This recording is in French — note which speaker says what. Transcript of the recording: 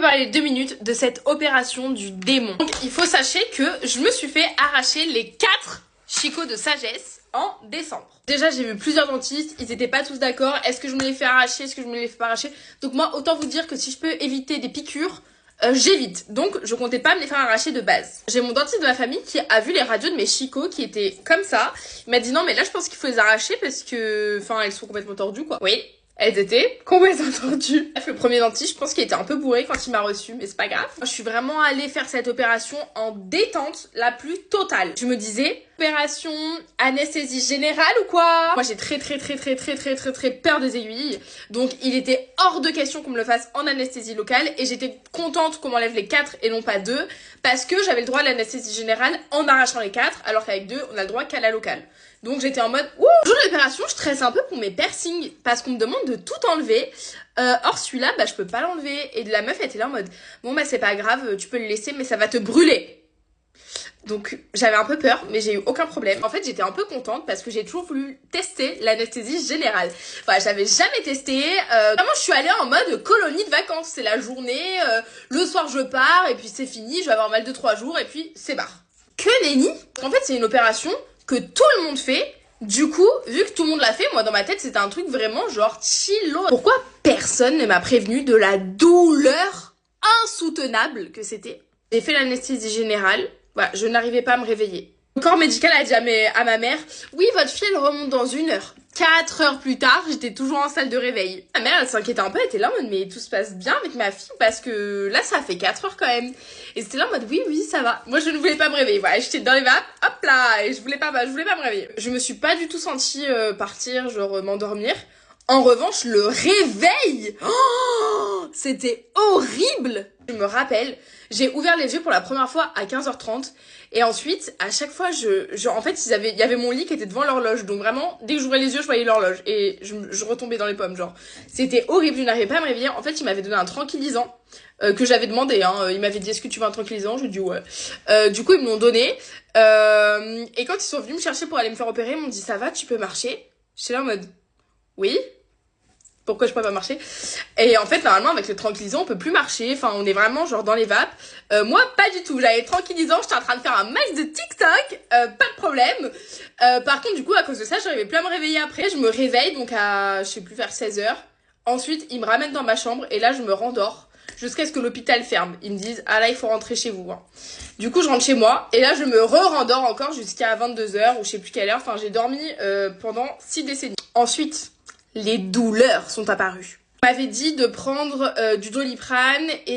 Speaker 1: parler 2 minutes de cette opération du démon. Donc il faut sachez que je me suis fait arracher les 4 chicots de sagesse en décembre. Déjà j'ai vu plusieurs dentistes, ils étaient pas tous d'accord. Est-ce que je me les fais arracher, est-ce que je me les fais pas arracher? Donc moi autant vous dire que si je peux éviter des piqûres, j'évite. Donc je comptais pas me les faire arracher de base. J'ai mon dentiste de ma famille qui a vu les radios de mes chicots qui étaient comme ça. Il m'a dit non mais là je pense qu'il faut les arracher parce que enfin elles sont complètement tordues quoi. Oui. Elles étaient complètement tordues. Bref, le premier dentiste, je pense qu'il était un peu bourré quand il m'a reçu, mais c'est pas grave. Je suis vraiment allée faire cette opération en détente la plus totale. Je me disais, opération anesthésie générale ou quoi? Moi j'ai très peur des aiguilles. Donc il était hors de question qu'on me le fasse en anesthésie locale. Et j'étais contente qu'on m'enlève les 4 et non pas 2. Parce que j'avais le droit à l'anesthésie générale en arrachant les 4. Alors qu'avec 2, on a le droit qu'à la locale. Donc j'étais en mode, ouh! Le jour de l'opération, je stresse un peu pour mes piercings. Parce qu'on me demande de tout enlever. Or celui-là, bah je peux pas l'enlever. Et la meuf était là en mode, bon bah c'est pas grave, tu peux le laisser mais ça va te brûler. Donc j'avais un peu peur, mais j'ai eu aucun problème. En fait, j'étais un peu contente parce que j'ai toujours voulu tester l'anesthésie générale. Enfin, j'avais jamais testé. Vraiment, je suis allée en mode colonie de vacances. C'est la journée, le soir je pars et puis c'est fini. Je vais avoir mal de 3 jours et puis c'est barre. Que nenni! En fait, c'est une opération que tout le monde fait. Du coup, vu que tout le monde l'a fait, moi dans ma tête, c'était un truc vraiment genre chillo. Pourquoi personne ne m'a prévenu de la douleur insoutenable que c'était? J'ai fait l'anesthésie générale. Voilà, je n'arrivais pas à me réveiller. Le corps médical a dit à ma mère, oui, votre fille, elle remonte dans 1 heure. 4 heures plus tard, j'étais toujours en salle de réveil. Ma mère, elle s'inquiétait un peu, elle était là en mode, mais tout se passe bien avec ma fille, parce que là, ça fait 4 heures quand même. Et c'était là en mode, oui, ça va. Moi, je ne voulais pas me réveiller. Voilà, j'étais dans les vapes, hop là, et je voulais pas me réveiller. Je me suis pas du tout sentie partir, genre m'endormir. En revanche, le réveil, oh, c'était horrible. Je me rappelle, j'ai ouvert les yeux pour la première fois à 15h30 et ensuite, à chaque fois, en fait, il y avait mon lit qui était devant l'horloge. Donc vraiment, dès que j'ouvrais les yeux, je voyais l'horloge et je retombais dans les pommes, genre. C'était horrible, je n'arrivais pas à me réveiller. En fait, il m'avait donné un tranquillisant que j'avais demandé, hein. Il m'avait dit, est-ce que tu veux un tranquillisant? Je lui ai dit ouais. Du coup, ils me l'ont donné. Et quand ils sont venus me chercher pour aller me faire opérer, ils m'ont dit, ça va, tu peux marcher? J'étais là en mode, oui. Pourquoi je peux pas marcher? Et en fait, normalement, avec le tranquillisant, on peut plus marcher. Enfin, on est vraiment genre dans les vapes. Moi, pas du tout. J'avais le tranquillisant, j'étais en train de faire un max de TikTok. Pas de problème. Par contre, du coup, à cause de ça, j'arrivais plus à me réveiller après. Je me réveille, donc à, je sais plus, vers 16h. Ensuite, ils me ramènent dans ma chambre et là, je me rendors. Jusqu'à ce que l'hôpital ferme. Ils me disent, ah là, il faut rentrer chez vous. Hein. Du coup, je rentre chez moi. Et là, je me rendors encore jusqu'à 22h ou je sais plus quelle heure. Enfin, j'ai dormi pendant 6 décennies. Ensuite, les douleurs sont apparues. On m'avait dit de prendre du Doliprane et